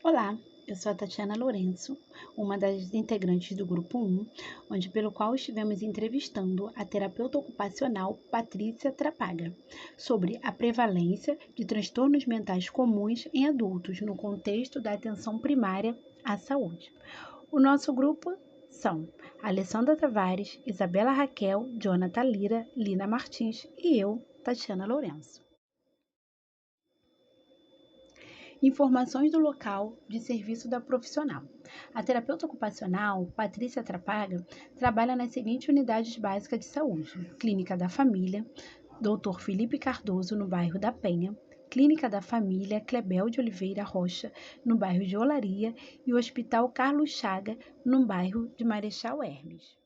Olá, eu sou a Tatiana Lourenço, uma das integrantes do Grupo 1, pelo qual estivemos entrevistando a terapeuta ocupacional Patrícia Trapaga, sobre a prevalência de transtornos mentais comuns em adultos no contexto da atenção primária à saúde. O nosso grupo são Alessandra Tavares, Isabela Raquel, Jonathan Lira, Lina Martins e eu, Tatiana Lourenço. Informações do local de serviço da profissional. A terapeuta ocupacional, Patrícia Trapaga, trabalha nas seguintes unidades básicas de saúde: Clínica da Família, Dr. Felipe Cardoso, no bairro da Penha, Clínica da Família Clebel de Oliveira Rocha, no bairro de Olaria, e o Hospital Carlos Chaga, no bairro de Marechal Hermes.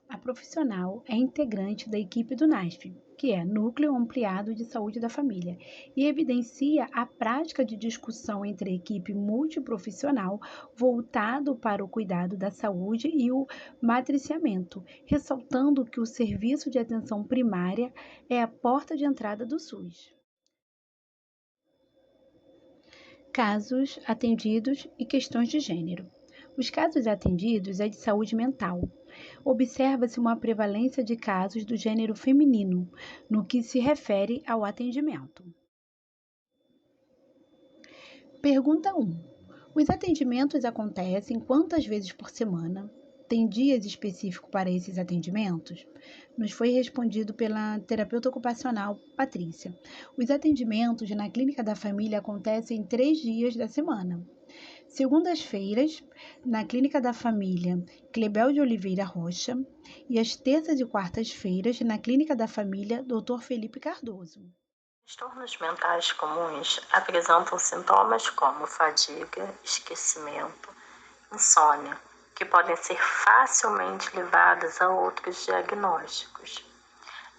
A profissional é integrante da equipe do NASF, que é Núcleo Ampliado de Saúde da Família, e evidencia a prática de discussão entre a equipe multiprofissional voltado para o cuidado da saúde e o matriciamento, ressaltando que o serviço de atenção primária é a porta de entrada do SUS. Casos atendidos e questões de gênero. Os casos atendidos é de saúde mental. Observa-se uma prevalência de casos do gênero feminino, no que se refere ao atendimento. Pergunta 1. Os atendimentos acontecem quantas vezes por semana? Tem dias específicos para esses atendimentos? Nos foi respondido pela terapeuta ocupacional Patrícia. Os atendimentos na Clínica da Família acontecem 3 dias da semana. Segundas-feiras, na Clínica da Família Clebel de Oliveira Rocha, e às terças e quartas-feiras, na Clínica da Família Dr. Felipe Cardoso. Transtornos mentais comuns apresentam sintomas como fadiga, esquecimento, insônia, que podem ser facilmente levados a outros diagnósticos.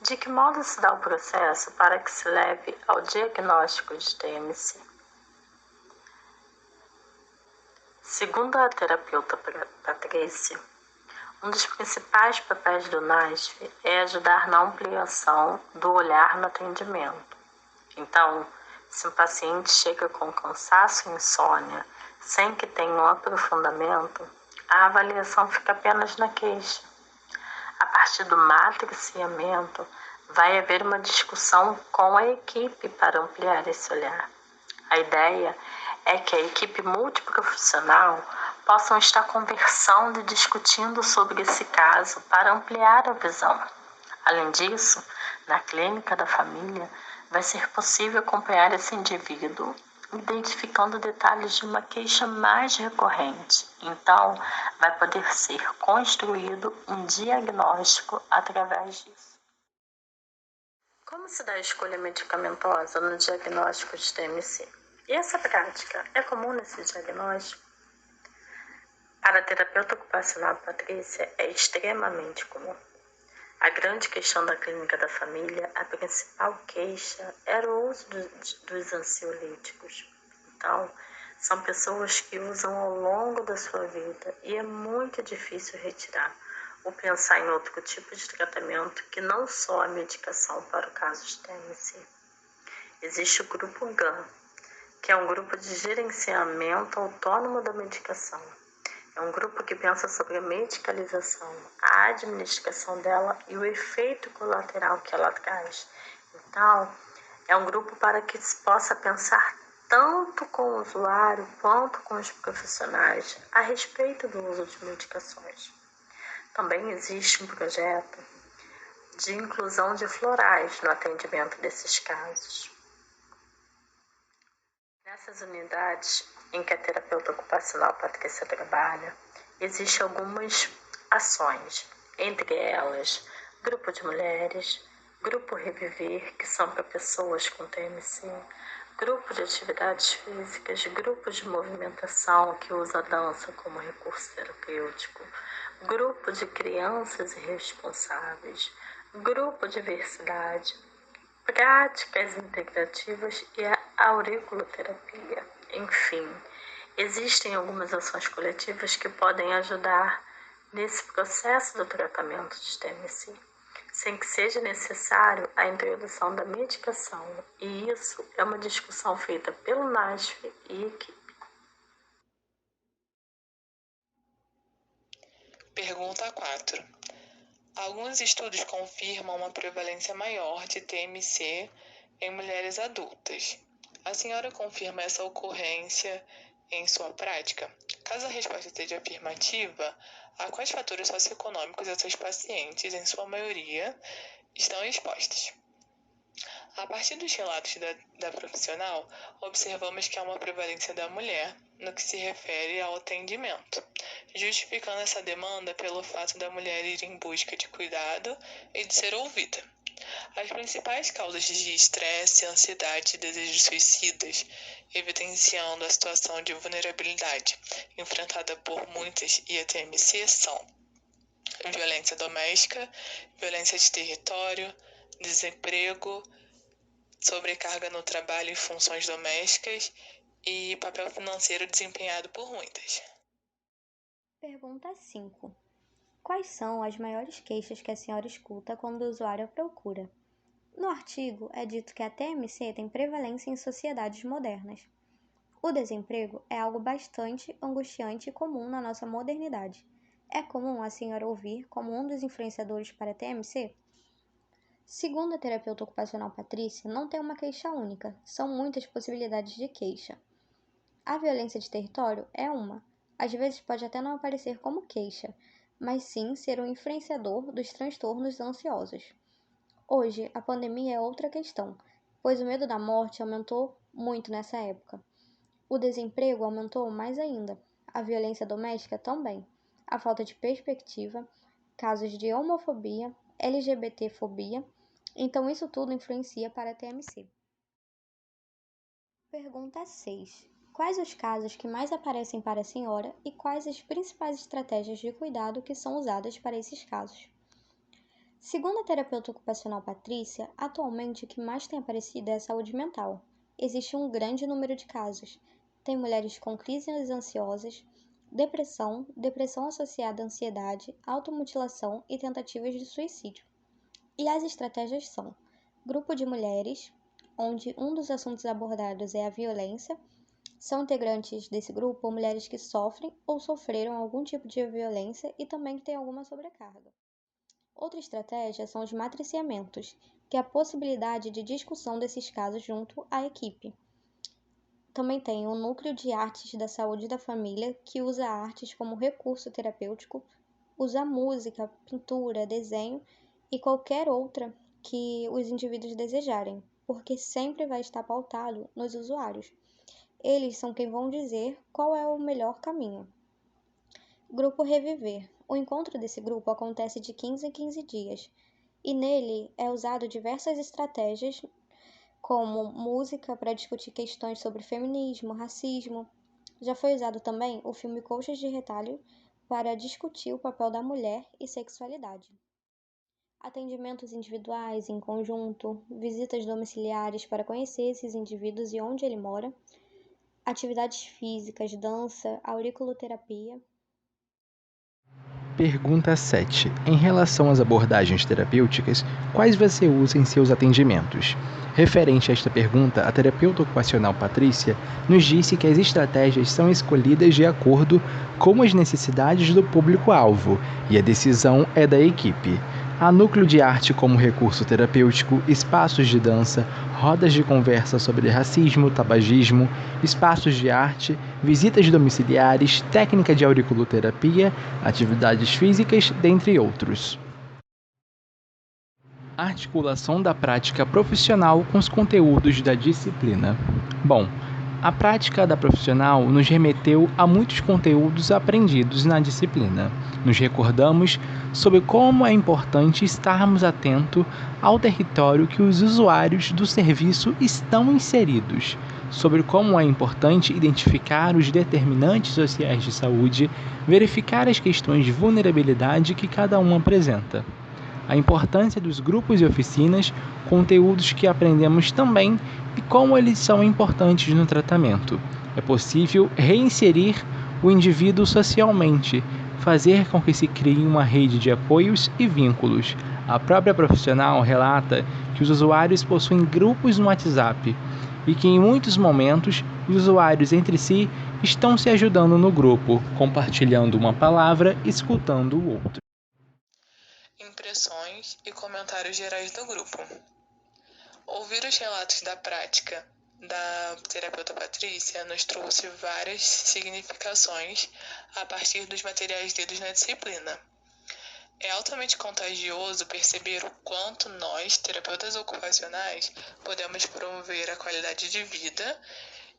De que modo se dá o processo para que se leve ao diagnóstico de TMC? Segundo a terapeuta Patrícia, um dos principais papéis do NASF é ajudar na ampliação do olhar no atendimento. Então, se um paciente chega com cansaço e insônia, sem que tenha um aprofundamento, a avaliação fica apenas na queixa. A partir do matriciamento, vai haver uma discussão com a equipe para ampliar esse olhar. A ideia é que a equipe multiprofissional possam estar conversando e discutindo sobre esse caso para ampliar a visão. Além disso, na Clínica da Família, vai ser possível acompanhar esse indivíduo, identificando detalhes de uma queixa mais recorrente. Então, vai poder ser construído um diagnóstico através disso. Como se dá a escolha medicamentosa no diagnóstico de TMC? E essa prática é comum nesse diagnóstico? Para a terapeuta ocupacional Patrícia, é extremamente comum. A grande questão da Clínica da Família, a principal queixa, era o uso dos ansiolíticos. Então, são pessoas que usam ao longo da sua vida e é muito difícil retirar ou pensar em outro tipo de tratamento que não só a medicação para o caso de TMC. Existe o grupo GAN, que é um grupo de gerenciamento autônomo da medicação. É um grupo que pensa sobre a medicalização, a administração dela e o efeito colateral que ela traz. Então, é um grupo para que se possa pensar tanto com o usuário quanto com os profissionais a respeito do uso de medicações. Também existe um projeto de inclusão de florais no atendimento desses casos. Nessas unidades em que a terapeuta ocupacional Patrícia trabalha, existem algumas ações, entre elas, grupo de mulheres, grupo Reviver, que são para pessoas com TMC, grupo de atividades físicas, grupos de movimentação que usa a dança como recurso terapêutico, grupo de crianças irresponsáveis, grupo de diversidade, práticas integrativas e a auriculoterapia. Enfim, existem algumas ações coletivas que podem ajudar nesse processo do tratamento de TMC. sem que seja necessário a introdução da medicação, e isso é uma discussão feita pelo NASF e equipe. Pergunta 4. Alguns estudos confirmam uma prevalência maior de TMC em mulheres adultas. A senhora confirma essa ocorrência em sua prática? Caso a resposta seja afirmativa, a quais fatores socioeconômicos essas pacientes, em sua maioria, estão expostas? A partir dos relatos da profissional, observamos que há uma prevalência da mulher no que se refere ao atendimento, justificando essa demanda pelo fato da mulher ir em busca de cuidado e de ser ouvida. As principais causas de estresse, ansiedade e desejos suicidas, evidenciando a situação de vulnerabilidade enfrentada por muitas IATMC são violência doméstica, violência de território, desemprego, sobrecarga no trabalho e funções domésticas e papel financeiro desempenhado por muitas. Pergunta 5. Quais são as maiores queixas que a senhora escuta quando o usuário a procura? No artigo, é dito que a TMC tem prevalência em sociedades modernas. O desemprego é algo bastante angustiante e comum na nossa modernidade. É comum a senhora ouvir como um dos influenciadores para a TMC? Segundo a terapeuta ocupacional Patrícia, não tem uma queixa única, são muitas possibilidades de queixa. A violência de território é uma. Às vezes pode até não aparecer como queixa, mas sim ser um influenciador dos transtornos ansiosos. Hoje, a pandemia é outra questão, pois o medo da morte aumentou muito nessa época. O desemprego aumentou mais ainda, a violência doméstica também, a falta de perspectiva, casos de homofobia, LGBTfobia, então isso tudo influencia para a TMC. Pergunta 6. Quais os casos que mais aparecem para a senhora e quais as principais estratégias de cuidado que são usadas para esses casos? Segundo a terapeuta ocupacional Patrícia, atualmente o que mais tem aparecido é a saúde mental. Existe um grande número de casos. Tem mulheres com crises ansiosas, depressão, depressão associada à ansiedade, automutilação e tentativas de suicídio. E as estratégias são grupo de mulheres, onde um dos assuntos abordados é a violência. São integrantes desse grupo mulheres que sofrem ou sofreram algum tipo de violência e também que têm alguma sobrecarga. Outra estratégia são os matriciamentos, que é a possibilidade de discussão desses casos junto à equipe. Também tem o Núcleo de Artes da Saúde da Família, que usa artes como recurso terapêutico, usa música, pintura, desenho e qualquer outra que os indivíduos desejarem, porque sempre vai estar pautado nos usuários. Eles são quem vão dizer qual é o melhor caminho. Grupo Reviver. O encontro desse grupo acontece de 15 em 15 dias, e nele é usado diversas estratégias, como música para discutir questões sobre feminismo, racismo. Já foi usado também o filme Coxas de Retalho para discutir o papel da mulher e sexualidade. Atendimentos individuais, em conjunto, visitas domiciliares para conhecer esses indivíduos e onde ele mora, atividades físicas, dança, auriculoterapia. Pergunta 7. Em relação às abordagens terapêuticas, quais você usa em seus atendimentos? Referente a esta pergunta, a terapeuta ocupacional Patrícia nos disse que as estratégias são escolhidas de acordo com as necessidades do público-alvo e a decisão é da equipe. Há núcleo de arte como recurso terapêutico, espaços de dança, rodas de conversa sobre racismo, tabagismo, espaços de arte, visitas domiciliares, técnica de auriculoterapia, atividades físicas, dentre outros. Articulação da prática profissional com os conteúdos da disciplina. Bom, a prática da profissional nos remeteu a muitos conteúdos aprendidos na disciplina. Nos recordamos sobre como é importante estarmos atentos ao território que os usuários do serviço estão inseridos, sobre como é importante identificar os determinantes sociais de saúde, verificar as questões de vulnerabilidade que cada um apresenta. A importância dos grupos e oficinas, conteúdos que aprendemos também e como eles são importantes no tratamento. É possível reinserir o indivíduo socialmente, fazer com que se crie uma rede de apoios e vínculos, A própria profissional relata que os usuários possuem grupos no WhatsApp e que em muitos momentos os usuários entre si estão se ajudando no grupo, compartilhando uma palavra e escutando o outro. Impressões e comentários gerais do grupo. Ouvir os relatos da prática da terapeuta Patrícia nos trouxe várias significações a partir dos materiais lidos na disciplina. É altamente contagioso perceber o quanto nós, terapeutas ocupacionais, podemos promover a qualidade de vida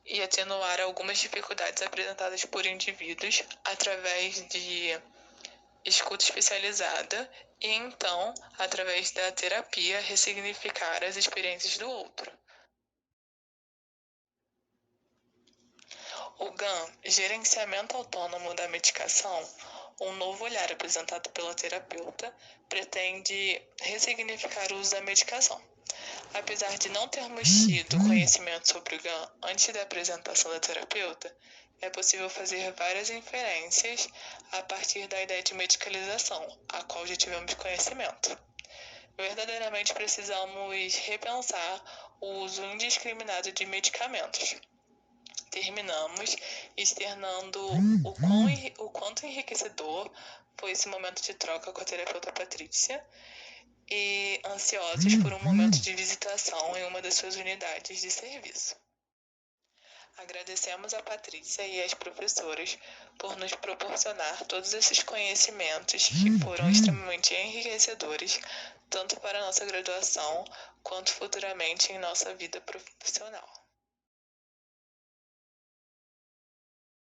e atenuar algumas dificuldades apresentadas por indivíduos através de escuta especializada e, então, através da terapia, ressignificar as experiências do outro. O GAM, Gerenciamento Autônomo da Medicação, um novo olhar apresentado pela terapeuta, pretende ressignificar o uso da medicação. Apesar de não termos tido conhecimento sobre o GAM antes da apresentação da terapeuta, é possível fazer várias inferências a partir da ideia de medicalização, a qual já tivemos conhecimento. Verdadeiramente precisamos repensar o uso indiscriminado de medicamentos. Terminamos externando o quanto enriquecedor foi esse momento de troca com a terapeuta Patrícia e ansiosos por um momento de visitação em uma das suas unidades de serviço. Agradecemos a Patrícia e as professoras por nos proporcionar todos esses conhecimentos que foram extremamente enriquecedores, tanto para a nossa graduação quanto futuramente em nossa vida profissional.